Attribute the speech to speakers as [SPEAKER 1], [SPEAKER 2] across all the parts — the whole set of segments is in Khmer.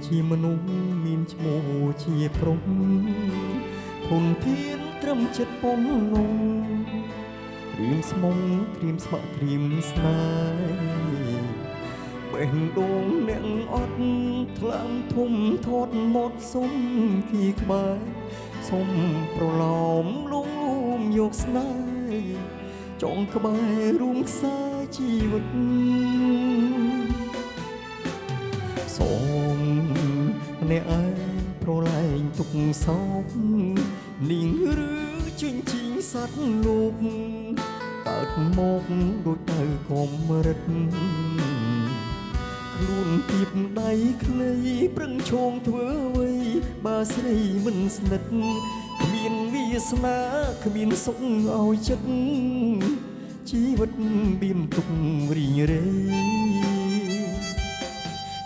[SPEAKER 1] ជាមនុស្សមានឈ្មោះជាព្រំធនធានត្រឹមចិត្តពំនងត្រៀមស្មុំត្រៀមស្ម័គ្រត្រៀមស្នេហ៍បេះដូងអ្នកអត់ថ្លើមធំធាត់មកសុំគីក្បែរសុំប្រឡំលងយកស្នេហ៍ចងក្បែររួមខ្សែជីវិតសូមអ្នកឯងប្រឡែងទុកសោកនាងឬជិញជីងសត្វលោកកើតមកដូចទៅកុំរិតខ្លួនទៀបដៃខ្លីប្រឹងឈងធ្វើអ្វីបើស្រីមិនស្និទ្ធគ្មានវាសនាគ្មានសុខឲ្យចិត្តជីវិតបៀមទុករីងរៃ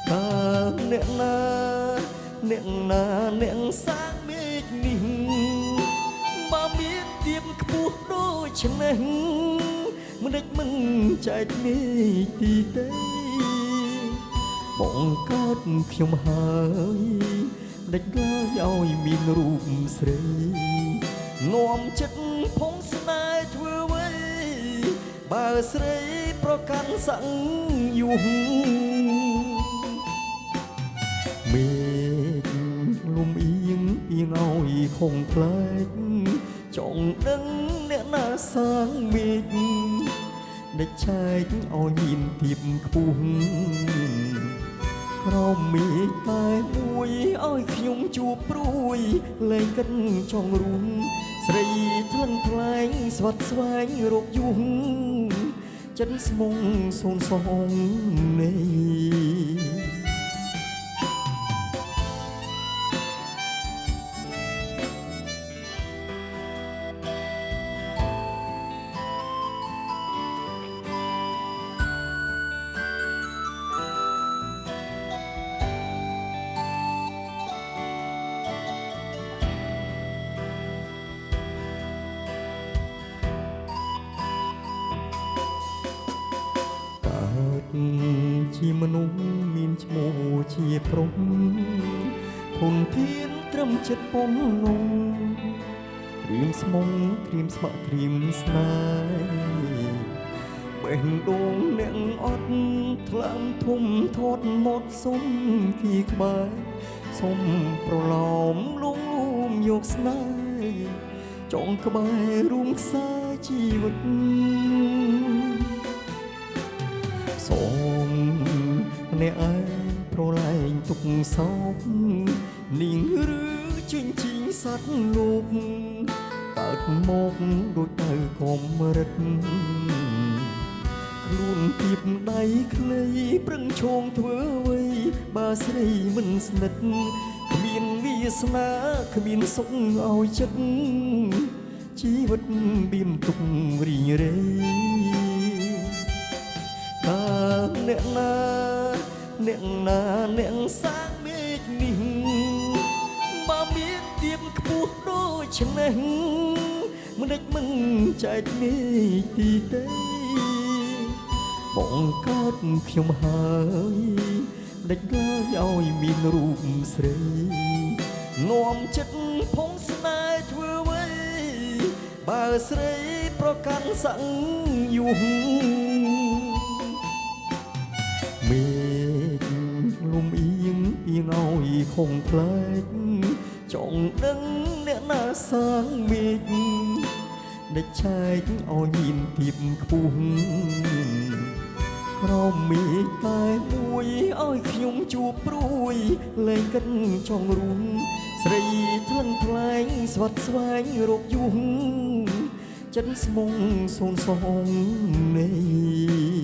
[SPEAKER 1] តើអ្នកណាអ្នកសាងមេឃនេះបើមានទៀបខ្ពស់ដូចនេះមិនដេចមិនចែកមេឃទីទេបងកើតខ្ញុំហើយដេចឡើយឲ្យមានរូបស្រីនាំចិត្តផងស្នេហ៍ធ្វើអ្វីបើស្រីប្រកាន់សង្យុះមេឃលំអៀងឲ្យខំផ្លែកចង់ដឹងអ្នកណាសាងមេឃដេចឆែកឲ្យមានទៀបខ្ពស់ក្រោមមេឃតែមួយឲ្យខ្ញុំជួបព្រួយលែងកិនចង់រួមស្រីថ្លឹងថ្លែងស្វាត់ស្វែងរកយុះចិត្តស្មុងសូនសងនេះជាមនុស្សមានឈ្មោះជាព្រំធនធានត្រឹមចិត្តពំនងត្រៀមស្មុំត្រៀមស្ម័គ្រត្រៀមស្នេហ៍បេះដូងអ្នកអត់ថ្លើមធំធាត់មកសុំគីក្បែរសុំប្រឡំលងយកស្នេហ៍ចងក្បែររួមខ្សែជីវិតសូមអ្នកឯងប្រឡែងទុកសោកនាងឬជិញជីងសត្វលោកកើតមកដូចទៅកុំរិតខ្លួនទៀបដៃខ្លីប្រឹងឈងធ្វើអ្វីបើស្រីមិនស្និទ្ធគ្មានវាសនាគ្មានសុខឲ្យចិត្តជីវិតបៀមទុករីងរៃតើអ្នកណាអ្នកសាងមេឃនេះបើមានទៀបខ្ពស់ដូចនេះមិនដេចមិនចែកមេឃទីទេបងកើតខ្ញុំហើយដេចឡើយឲ្យមានរូបស្រីនាំចិត្តផងស្នេហ៍ធ្វើអ្វីបើស្រីប្រកាន់សង្យុះមេឃលំអៀងឲ្យខំផ្លែកចង់ដឹងអ្នកណាសាងមេឃដេចឆែកឲ្យមានទៀបខ្ពស់ក្រោមមេឃតែមួយឲ្យខ្ញុំជួបព្រួយលែងកិនចង់រួមស្រីថ្លឹងថ្លែងស្វាត់ស្វែងរកយុះចិត្តស្មុងសូនសងនេះ